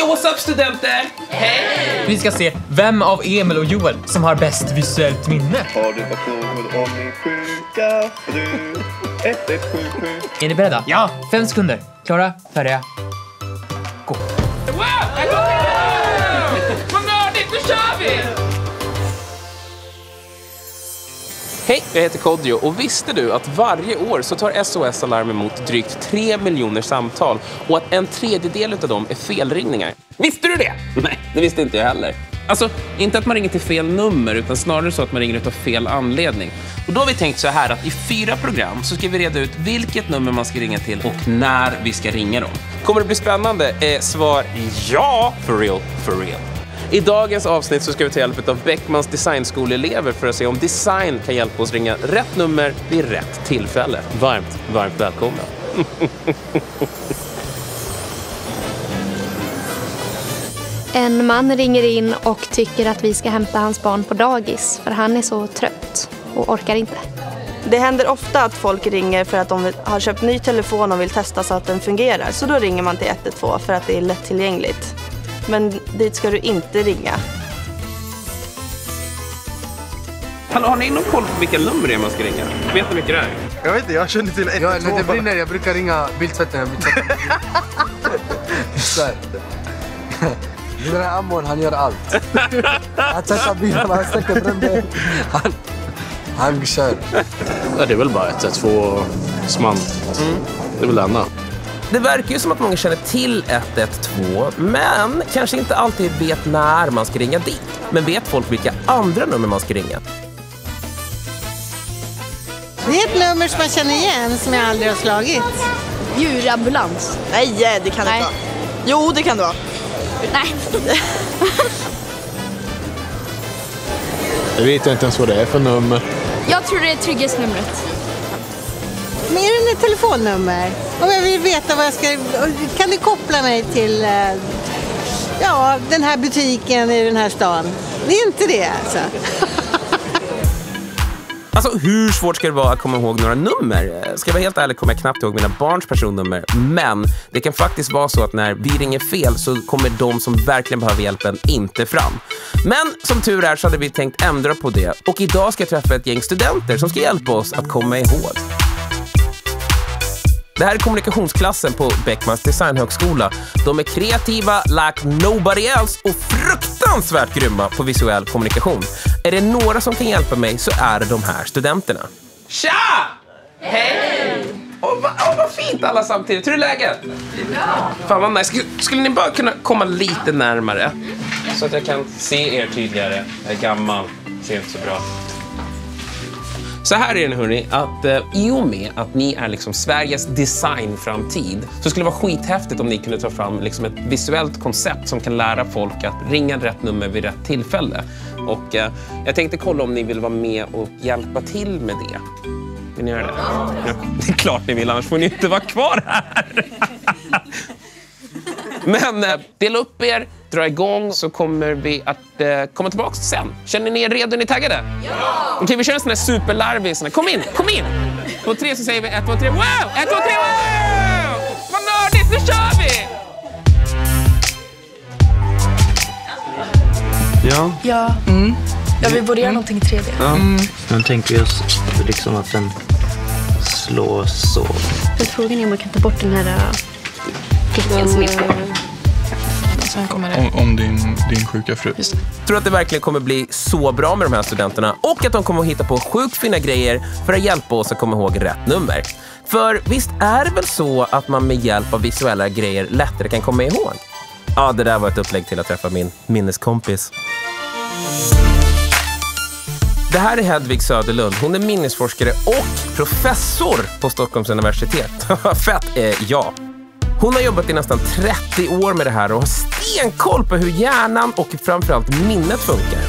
what's up studenter? Hej! Vi ska se vem av Emil och Joel som har bäst visuellt minne. Har du fått något om min sjuka fru? 1177. Är ni beredda? Ja. 5 sekunder. Klara, färdiga. Gå. Wow! Vad nördigt, nu kör vi! Hej, jag heter Kodjo och visste du att varje år så tar SOS Alarm emot drygt 3 miljoner samtal och att 1/3 av dem är felringningar? Visste du det? Nej, det visste inte jag heller. Alltså, inte att man ringer till fel nummer utan snarare så att man ringer utav fel anledning. Och då har vi tänkt så här att i 4 program så ska vi reda ut vilket nummer man ska ringa till och när vi ska ringa dem. Kommer det bli spännande? Svar ja, for real, for real. I dagens avsnitt så ska vi ta hjälp av Beckmans designskoleelever för att se om design kan hjälpa oss ringa rätt nummer vid rätt tillfälle. Varmt, varmt välkomna. En man ringer in och tycker att vi ska hämta hans barn på dagis för han är så trött och orkar inte. Det händer ofta att folk ringer för att de har köpt ny telefon och vill testa så att den fungerar. Så då ringer man till 112 för att det är lättillgängligt. Men dit ska du inte ringa. Hallå, har ni någon koll på vilka nummer det är man ska ringa? Vet ni vilka det är? Jag vet inte, jag känner till 112. Ja, när det brinner, jag brukar ringa biltvätten. Den där Ammon, han gör allt. Han tvättar bilarna, han släcker bränder. Han kör. Ja, det är väl bara 112 smalt. Det är väl denna. Det verkar ju som att många känner till 112, men kanske inte alltid vet när man ska ringa dit. Men vet folk vilka andra nummer man ska ringa? Det är ett nummer som man känner igen som jag aldrig har slagit. Djurambulans. Nej, det kan det inte vara. Jo, det kan det vara. Nej. Jag vet inte ens vad det är för nummer. Jag tror det är trygghetsnumret. Men är det ett telefonnummer? Om jag vill veta vad jag ska... Kan du koppla mig till den här butiken i den här stan? Det är inte det alltså. Alltså hur svårt ska det vara att komma ihåg några nummer? Ska jag vara helt ärlig kommer jag knappt ihåg mina barns personnummer. Men det kan faktiskt vara så att när vi ringer fel så kommer de som verkligen behöver hjälpen inte fram. Men som tur är så hade vi tänkt ändra på det. Och idag ska jag träffa ett gäng studenter som ska hjälpa oss att komma ihåg. Det här är kommunikationsklassen på Beckmans designhögskola. De är kreativa like nobody else och fruktansvärt grymma på visuell kommunikation. Är det några som kan hjälpa mig så är det de här studenterna. Tja! Hej! Vad fint alla samtidigt. Hur är läget? Bra. Fan vad nice. Skulle ni bara kunna komma lite närmare? Så att jag kan se er tydligare. Jag är gammal. Ser inte så bra. Så här är det hörni, att i och med att ni är liksom Sveriges designframtid så skulle det vara skithäftigt om ni kunde ta fram liksom ett visuellt koncept som kan lära folk att ringa rätt nummer vid rätt tillfälle. Och jag tänkte kolla om ni vill vara med och hjälpa till med det. Vill ni göra det? Ja, det är klart ni vill, annars får ni inte vara kvar här. Men dela upp er, dra igång så kommer vi att komma tillbaka sen. Känner ni er redo? Är ni taggade? Ja! Okej, vi kör en sån här superlarvis. Kom in! 1, 2, 3 så säger vi 1, 2, 3, wow! 1, 2, 3, wow! Vad nördigt, nu kör vi! Ja. Ja. Ja, vi borde göra någonting i 3D. Ja. Jag tänker just liksom att den slår så. För frågan är om man kan ta bort den här flicken som är på. Om din sjuka fru. Jag tror att det verkligen kommer bli så bra med de här studenterna och att de kommer att hitta på sjukt fina grejer för att hjälpa oss att komma ihåg rätt nummer. För visst är det väl så att man med hjälp av visuella grejer lättare kan komma ihåg? Ja, det där var ett upplägg till att träffa min minneskompis. Det här är Hedvig Söderlund. Hon är minnesforskare och professor på Stockholms universitet. Fett, ja. Hon har jobbat i nästan 30 år med det här och har stenkoll på hur hjärnan och framförallt minnet funkar.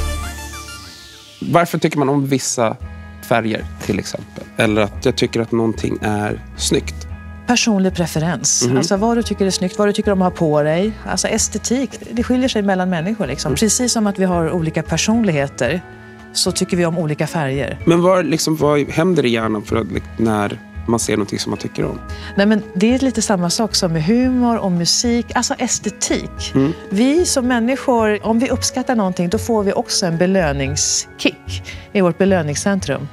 Varför tycker man om vissa färger till exempel? Eller att jag tycker att någonting är snyggt? Personlig preferens. Alltså vad du tycker är snyggt, vad du tycker om att ha på dig. Alltså estetik, det skiljer sig mellan människor liksom. Precis som att vi har olika personligheter så tycker vi om olika färger. Men vad händer i hjärnan för att, när man ser någonting som man tycker om. Nej, men det är lite samma sak som med humor och musik, alltså estetik. Vi som människor, om vi uppskattar någonting, då får vi också en belöningskick i vårt belöningscentrum.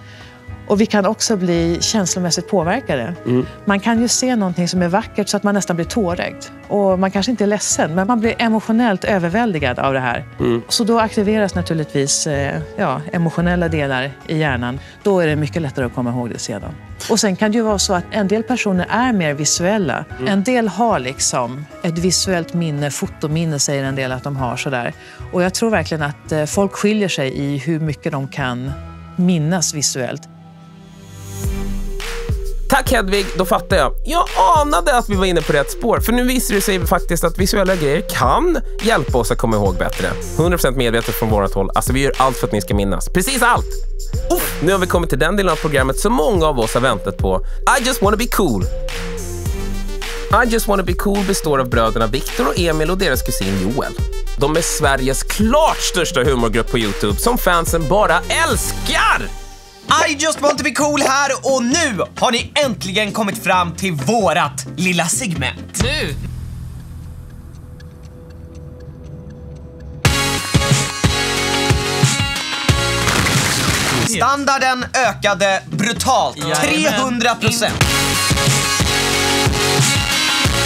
Och vi kan också bli känslomässigt påverkade. Man kan ju se någonting som är vackert så att man nästan blir tårögd. Och man kanske inte är ledsen, men man blir emotionellt överväldigad av det här. Så då aktiveras naturligtvis emotionella delar i hjärnan. Då är det mycket lättare att komma ihåg det sedan. Och sen kan det ju vara så att en del personer är mer visuella. En del har liksom ett visuellt minne, fotominne säger en del att de har sådär. Och jag tror verkligen att folk skiljer sig i hur mycket de kan minnas visuellt. Tack Hedvig, då fattar jag. Jag anade att vi var inne på rätt spår. För nu visar det sig faktiskt att visuella grejer kan hjälpa oss att komma ihåg bättre. 100% medvetet från vårat håll. Alltså vi gör allt för att ni ska minnas. Precis allt! Nu har vi kommit till den delen av programmet som många av oss har väntat på. I just wanna be cool. I just wanna be cool består av bröderna Victor och Emil och deras kusin Joel. De är Sveriges klart största humorgrupp på YouTube som fansen bara älskar! I just want to be cool här och nu har ni äntligen kommit fram till vårat lilla segment. Nu! Standarden ökade brutalt, 300%.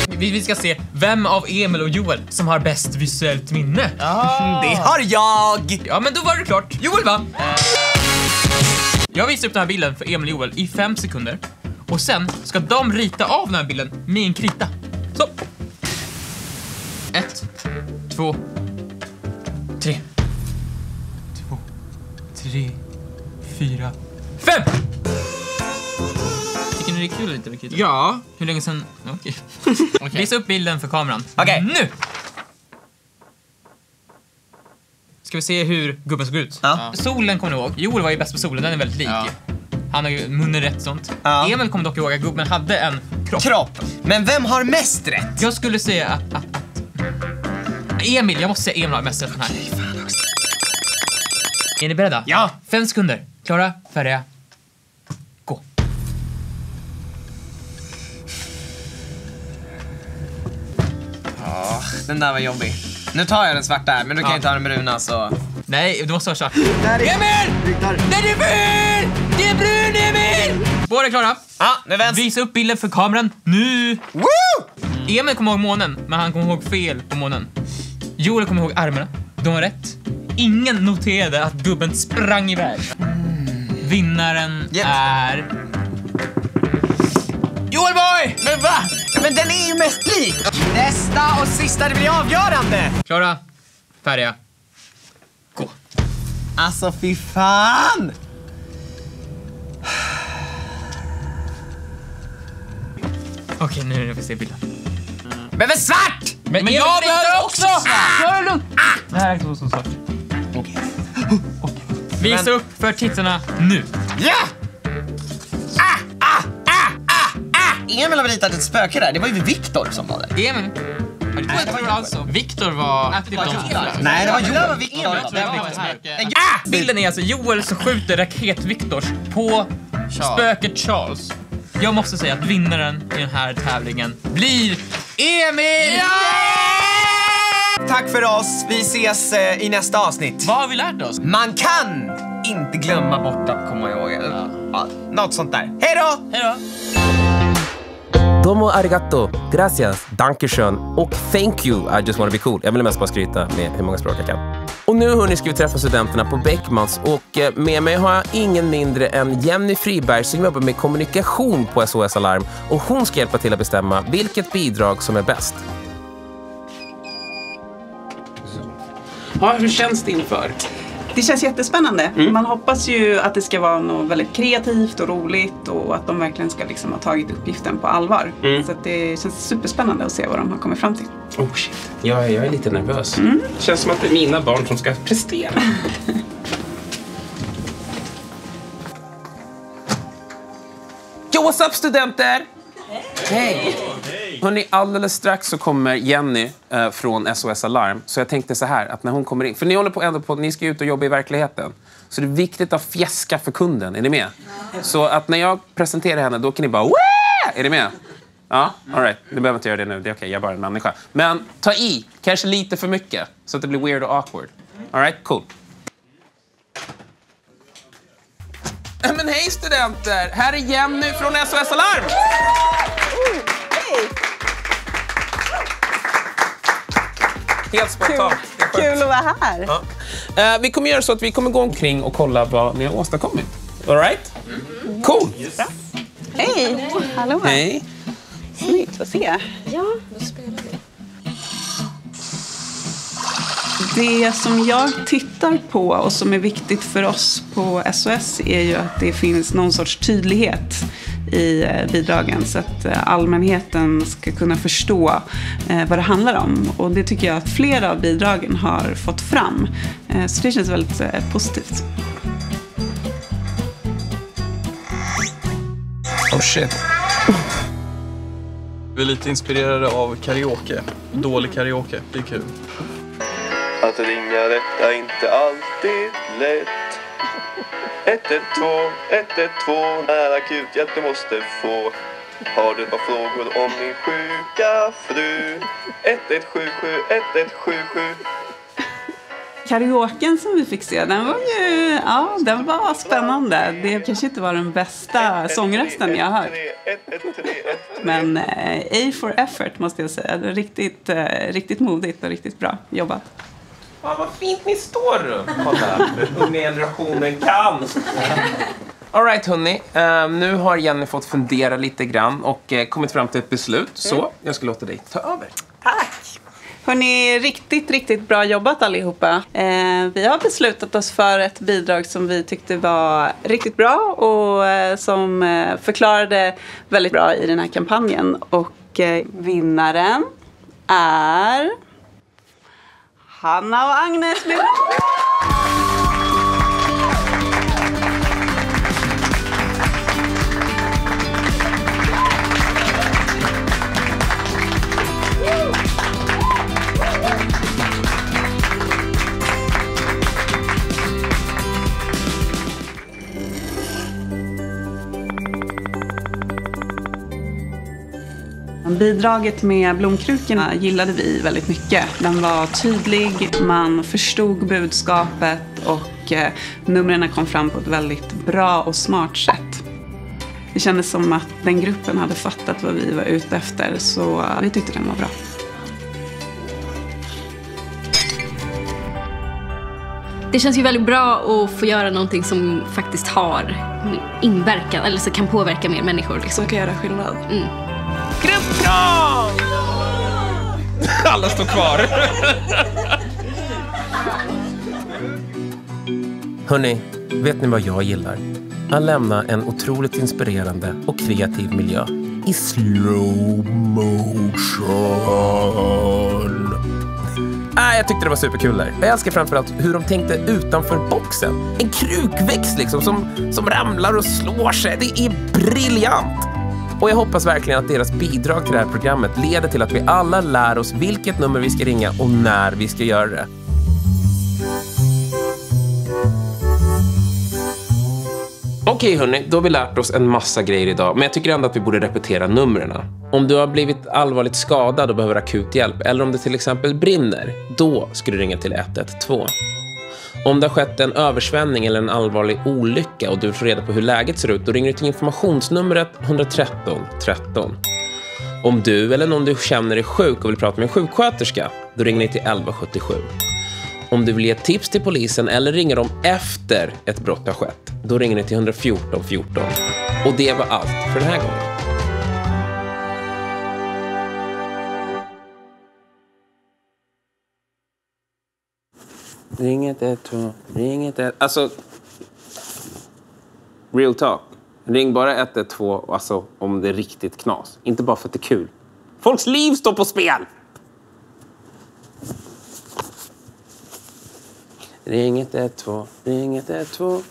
Vi ska se vem av Emil och Joel som har bäst visuellt minne. Det har jag! Ja, men då var det klart. Joel va? Jag visar upp den här bilden för Emil och Joel i 5 sekunder. Och sen ska de rita av den här bilden med en krita. Så. 1, 2, 3. 2, 3, 4, 5! Tycker ni det är kul lite med krita? Ja. Hur länge sedan? Okej. Visa upp bilden för kameran. Okej. Nu! Ska vi se hur gubben såg ut? Ja. Solen kommer ni ihåg. Joel var ju bäst på solen, den är väldigt lik. Ja. Han har ju munnen rätt sånt. Ja. Emil kommer dock ihåg att gubben hade en kropp. Men vem har mest rätt? Jag skulle säga att Emil, jag måste säga Emil har mest rätt den här. Är ni beredda? Ja. 5 sekunder. Klara, färdiga. Gå. Den där var jobbig. Nu tar jag den svarta här, men du kan ju ta den bruna så... Nej, du måste ha svart. Emil! Nej, det är brun! Det är brun, Emil! Båda är klara? Ja, nu vänster. Visa upp bilden för kameran nu! Woo! Emil kommer ihåg månen, men han kommer ihåg fel på månen. Joel kommer ihåg armarna. De har rätt. Ingen noterade att gubben sprang iväg. Vinnaren är... Joel boy! Men va? Men den är ju mest lik! Nästa och sista, det blir avgörande! Klara, färdiga, gå. Alltså fy fan! Okej, nu får vi se bilden. Men vad svart! Men jag behöver också svart! Ta det lugnt! Det här är inte så svart. Okej. Visa upp för tittarna nu. Ja! Emil har ritat ett spöke där. Det var ju Victor som var där. Emil? Victor var... Nej, det var Joel. Victor. Bilden är alltså Joel som skjuter raket-Victors på spöket Charles. Jag måste säga att vinnaren i den här tävlingen blir Emil! Tack för oss. Vi ses i nästa avsnitt. Vad har vi lärt oss? Man kan inte glömma bort att komma ihåg. Ja, något sånt där. Hej då! Hej då! Domo arigato, gracias, dankeschön och thank you, I just wanna be cool. Jag vill mest bara skryta med hur många språk jag kan. Och nu hörni ska vi träffa studenterna på Beckmans och med mig har jag ingen mindre än Jenny Friberg som jobbar med kommunikation på SOS Alarm och hon ska hjälpa till att bestämma vilket bidrag som är bäst. Ja, hur känns det inför? Det känns jättespännande. Man hoppas ju att det ska vara något väldigt kreativt och roligt och att de verkligen ska liksom ha tagit uppgiften på allvar. Så att det känns superspännande att se vad de har kommit fram till. Oh shit, jag är lite nervös. Det känns som att det är mina barn som ska prestera. Yo, what's up studenter? Hej! Hörrni, alldeles strax så kommer Jenny från SOS Alarm. Så jag tänkte så här, att när hon kommer in... För ni håller på ni ska ut och jobba i verkligheten. Så det är viktigt att fjäska för kunden. Är ni med? Så att när jag presenterar henne, då kan ni bara... Wah! Är ni med? Ja, all right. Ni behöver inte göra det nu. Det är okej, jag är bara en människa. Men ta i, kanske lite för mycket. Så att det blir weird och awkward. All right, cool. Men hej studenter! Här är Jenny från SOS Alarm! Hej! Helt spontant. Kul att vara här. Ja. Vi kommer göra så att vi kommer gå omkring och kolla vad ni har åstadkommit. All right? Cool! Hej! Hallå! Hej! Snyggt att se. Ja, då spelar vi. Det som jag tittar på och som är viktigt för oss på SOS är ju att det finns någon sorts tydlighet i bidragen så att allmänheten ska kunna förstå vad det handlar om. Och det tycker jag att flera av bidragen har fått fram. Så det känns väldigt positivt. Oh shit. Vi är lite inspirerade av karaoke. Dålig karaoke, det är kul. Att ringa rätt är inte alltid lätt. 112, 112, är akut hjälp du måste få. Har du några frågor om din sjuka fru? 1177, 1177. Karaoken som vi fick se, den var ju, ja, den var spännande. Det kanske inte var den bästa sångrösten jag har hört. Men A for effort måste jag säga. Det är riktigt modigt och riktigt bra jobbat. Ja, vad fint ni står upp. Kolla, unga generationen kan. All right, hörni. Nu har Jenny fått fundera lite grann och kommit fram till ett beslut. Så jag ska låta dig ta över. Tack! Hörrni, riktigt bra jobbat allihopa. Vi har beslutat oss för ett bidrag som vi tyckte var riktigt bra och som förklarade väldigt bra i den här kampanjen. Och vinnaren är Hanna och Agnes. Bidraget med blomkrukorna gillade vi väldigt mycket. Den var tydlig, man förstod budskapet och numren kom fram på ett väldigt bra och smart sätt. Det kändes som att den gruppen hade fattat vad vi var ute efter, så vi tyckte den var bra. Det känns ju väldigt bra att få göra någonting som faktiskt har inverkan, eller så kan påverka mer människor. Liksom. Som kan göra skillnad. Mm. Gruppkram! Alla står kvar. Hörrni, vet ni vad jag gillar? Att lämna en otroligt inspirerande och kreativ miljö i slow motion. Jag tyckte det var superkul där. Jag älskar framförallt hur de tänkte utanför boxen. En krukväxt liksom som ramlar och slår sig. Det är briljant. Och jag hoppas verkligen att deras bidrag till det här programmet leder till att vi alla lär oss vilket nummer vi ska ringa och när vi ska göra det. Okej hörni, då har vi lärt oss en massa grejer idag. Men jag tycker ändå att vi borde repetera numren. Om du har blivit allvarligt skadad och behöver akut hjälp, eller om det till exempel brinner, då ska du ringa till 112. Om det har skett en översvämning eller en allvarlig olycka och du får reda på hur läget ser ut, då ringer du till informationsnumret 113 13. Om du eller någon du känner är sjuk och vill prata med en sjuksköterska, då ringer ni till 1177. Om du vill ge tips till polisen eller ringer dem efter ett brott har skett, då ringer ni till 114 14. Och det var allt för den här gången. Ring 112, ring 112. Alltså, real talk. Ring bara 112, alltså om det är riktigt knas. Inte bara för att det är kul. Folks liv står på spel! Ring 112, ring 112.